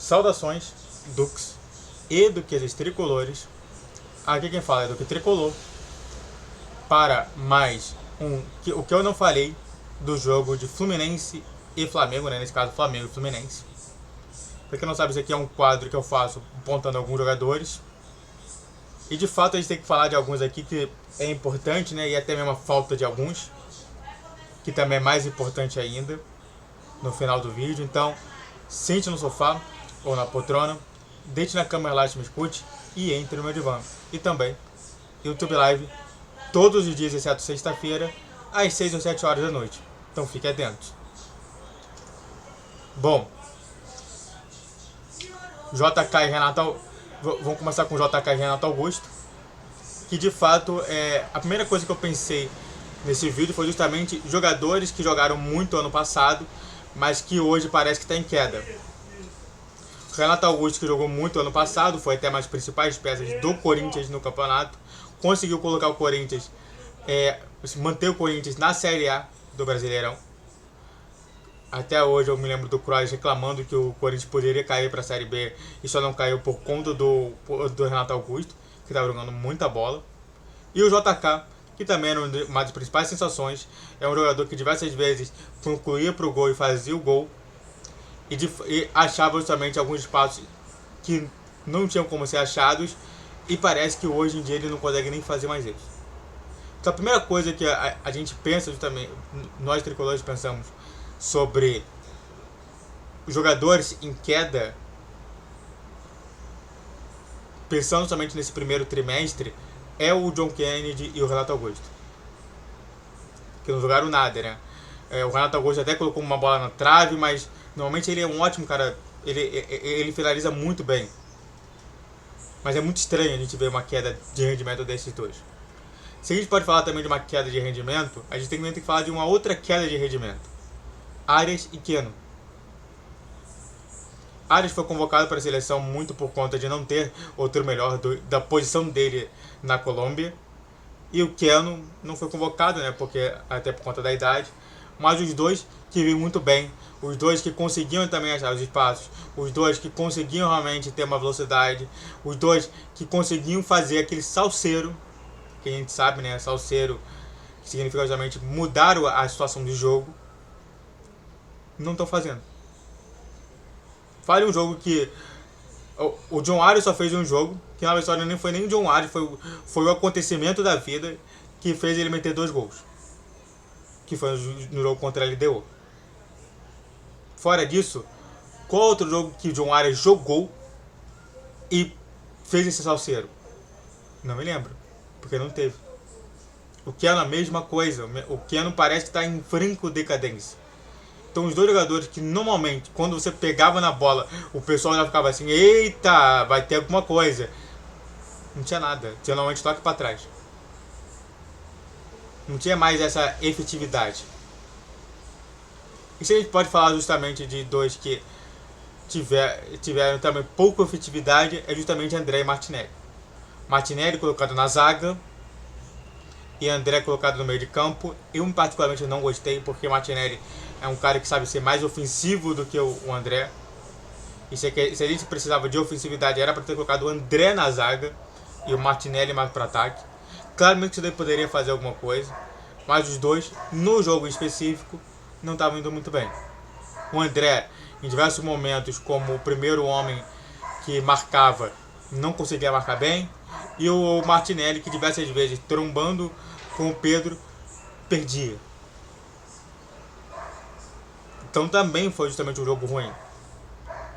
Saudações, Dux e duqueses tricolores. Aqui quem fala é Duque Tricolor para mais o que eu não falei do jogo de Fluminense e Flamengo, né? Nesse caso Flamengo e Fluminense. Pra quem não sabe, isso aqui é um quadro que eu faço apontando alguns jogadores. E de fato a gente tem que falar de alguns aqui que é importante, né? E até mesmo a falta de alguns, que também é mais importante ainda no final do vídeo. Então, sente no sofá ou na poltrona, deite na cama, relaxe, me escute e entre no meu divã. E também YouTube Live todos os dias, exceto sexta-feira, às 6 ou 7 horas da noite. Então fique atento. Bom, JK e Renato, vamos começar com JK e Renato Augusto, que de fato a primeira coisa que eu pensei nesse vídeo foi justamente jogadores que jogaram muito ano passado, mas que hoje parece que está em queda. Renato Augusto, que jogou muito ano passado, foi até uma das principais peças do Corinthians no campeonato, conseguiu colocar o Corinthians, manter o Corinthians na Série A do Brasileirão. Até hoje eu me lembro do Kroos reclamando que o Corinthians poderia cair para a Série B e só não caiu por conta do Renato Augusto, que estava jogando muita bola. E o JK, que também era uma das principais sensações, é um jogador que diversas vezes concluía para o gol e fazia o gol, e achava justamente alguns espaços que não tinham como ser achados, e parece que hoje em dia ele não consegue nem fazer mais isso. Então a primeira coisa que a gente pensa justamente, nós tricolores pensamos sobre jogadores em queda, pensando somente nesse primeiro trimestre, é o John Kennedy e o Renato Augusto, que não jogaram nada, né? O Renato Augusto até colocou uma bola na trave, mas normalmente ele é um ótimo cara, ele finaliza muito bem. Mas é muito estranho a gente ver uma queda de rendimento desses dois. Se a gente pode falar também de uma queda de rendimento, a gente também tem que falar de uma outra queda de rendimento. Arias e Keno. Arias foi convocado para a seleção muito por conta de não ter outro melhor da posição dele na Colômbia. E o Keno não foi convocado, né, porque até por conta da idade. Mas os dois que vinham muito bem, os dois que conseguiam também achar os espaços, os dois que conseguiam realmente ter uma velocidade, os dois que conseguiam fazer aquele salseiro, que a gente sabe, né, salseiro, que significa justamente mudar a situação de jogo, não estão fazendo. Fale um jogo que o John Arias só fez um jogo, que na história nem foi nem o John Arias, foi o acontecimento da vida que fez ele meter 2 gols, que foi no jogo contra a LDU. Fora disso, qual outro jogo que o John Arias jogou e fez esse salseiro? Não me lembro, porque não teve. O Keno é a mesma coisa, o Keno parece que está em franco decadência. Então os dois jogadores que normalmente, quando você pegava na bola, o pessoal já ficava assim, eita, vai ter alguma coisa. Não tinha nada, tinha normalmente toque para trás. Não tinha mais essa efetividade. E se a gente pode falar justamente de dois que tiveram também pouca efetividade, é justamente André e Martinelli. Martinelli colocado na zaga e André colocado no meio de campo. Eu particularmente não gostei, porque Martinelli é um cara que sabe ser mais ofensivo do que o André. E se a gente precisava de ofensividade, era para ter colocado o André na zaga e o Martinelli mais para ataque. Claramente isso daí poderia fazer alguma coisa, mas os dois, no jogo específico, não estavam indo muito bem. O André, em diversos momentos, como o primeiro homem que marcava, não conseguia marcar bem. E o Martinelli, que diversas vezes, trombando com o Pedro, perdia. Então também foi justamente um jogo ruim.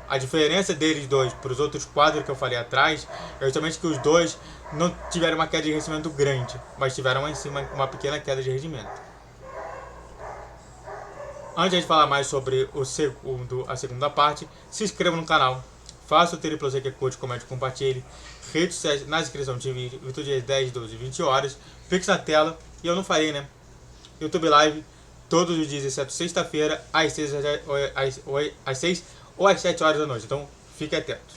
A diferença deles dois para os outros quadros que eu falei atrás é justamente que os dois não tiveram uma queda de rendimento grande, mas tiveram em cima uma pequena queda de rendimento. Antes de falar mais sobre a segunda parte, se inscreva no canal, faça o triplo Z que curte, comente, compartilhe, redes sociais na descrição de vídeo, YouTube dias 10, 12, 20 horas, Pix na tela, e eu não falei, né? YouTube Live todos os dias, exceto sexta-feira, às 6 ou às 7 horas da noite. Então, fique atento.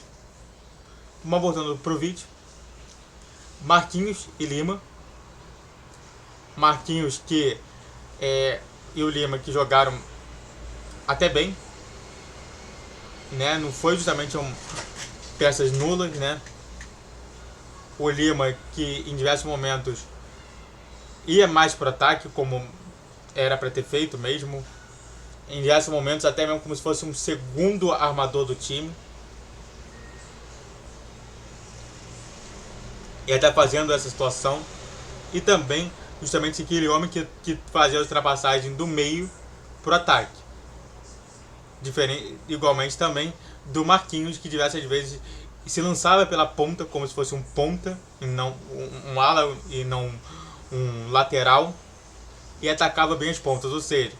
Vamos voltando pro vídeo. Marquinhos e Lima. Marquinhos e o Lima que jogaram até bem. né? Não foi justamente peças nulas, né? O Lima, que em diversos momentos ia mais para o ataque, como era para ter feito mesmo. Em diversos momentos, até mesmo como se fosse um segundo armador do time. E até fazendo essa situação. E também, justamente, aquele homem que fazia a ultrapassagem do meio pro ataque. Igualmente também do Marquinhos, que diversas vezes se lançava pela ponta como se fosse um ponta, e não um ala e não um lateral, e atacava bem as pontas. Ou seja,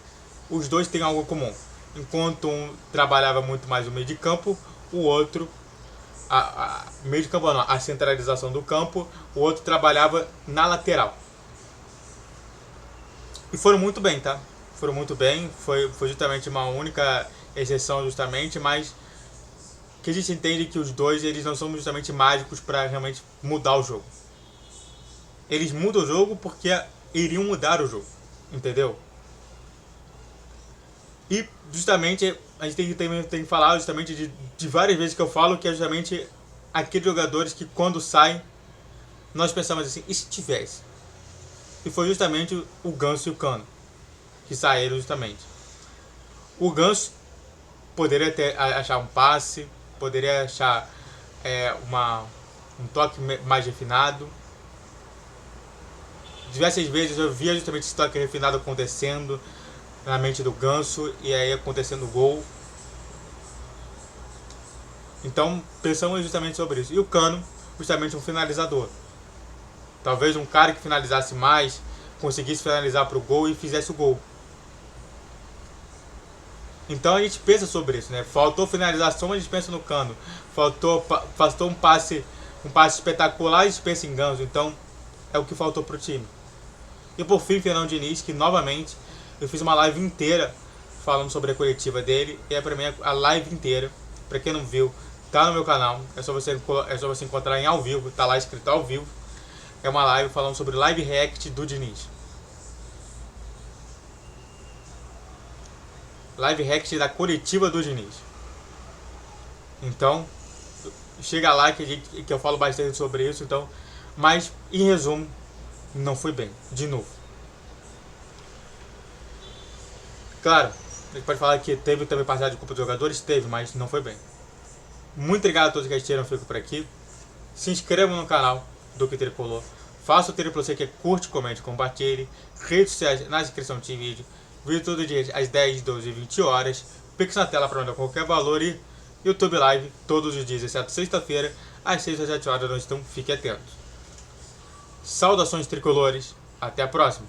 os dois têm algo comum. Enquanto um trabalhava muito mais o meio de campo, o outro meio de campo não, a centralização do campo, o outro trabalhava na lateral. E foram muito bem, tá? Foram muito bem, foi justamente uma única exceção justamente, mas que a gente entende que os dois eles não são justamente mágicos para realmente mudar o jogo. Eles mudam o jogo porque iriam mudar o jogo, entendeu? E justamente a gente tem que falar justamente de várias vezes que eu falo que é justamente aqueles jogadores que quando saem nós pensamos assim, e se tivesse? E foi justamente o Ganso e o Cano que saíram justamente. O Ganso poderia achar um passe, poderia achar um toque mais refinado. Diversas vezes eu via justamente esse toque refinado acontecendo na mente do Ganso e aí acontecendo o gol. Então pensamos justamente sobre isso. E o Cano, justamente um finalizador. Talvez um cara que finalizasse mais, conseguisse finalizar para o gol e fizesse o gol. Então a gente pensa sobre isso, né? Faltou finalização, a gente pensa no Cano. Faltou um passe espetacular, a gente pensa em Ganso. Então é o que faltou pro time. E por fim, Fernando Diniz, que novamente eu fiz uma live inteira falando sobre a coletiva dele. E é pra mim a live inteira. Pra quem não viu, tá no meu canal. É só você encontrar em ao vivo, tá lá escrito ao vivo. É uma live falando sobre live react do Diniz. Live react da coletiva do Diniz. Então, chega lá que eu falo bastante sobre isso. Então, mas, em resumo, não foi bem. De novo. Claro, a gente pode falar que teve também parcial de culpa dos jogadores. Teve, mas não foi bem. Muito obrigado a todos que assistiram. Fico por aqui. Se inscrevam no canal do Que Tricolor. Faça o triplo C, que curte, comente, compartilhe. Redes sociais na descrição desse vídeo. Vídeo todo dia às 10, 12 e 20 horas. Pix na tela para mandar qualquer valor. E YouTube Live todos os dias, exceto sexta-feira, às 6 às 7 horas. Então fique atento. Saudações tricolores. Até a próxima.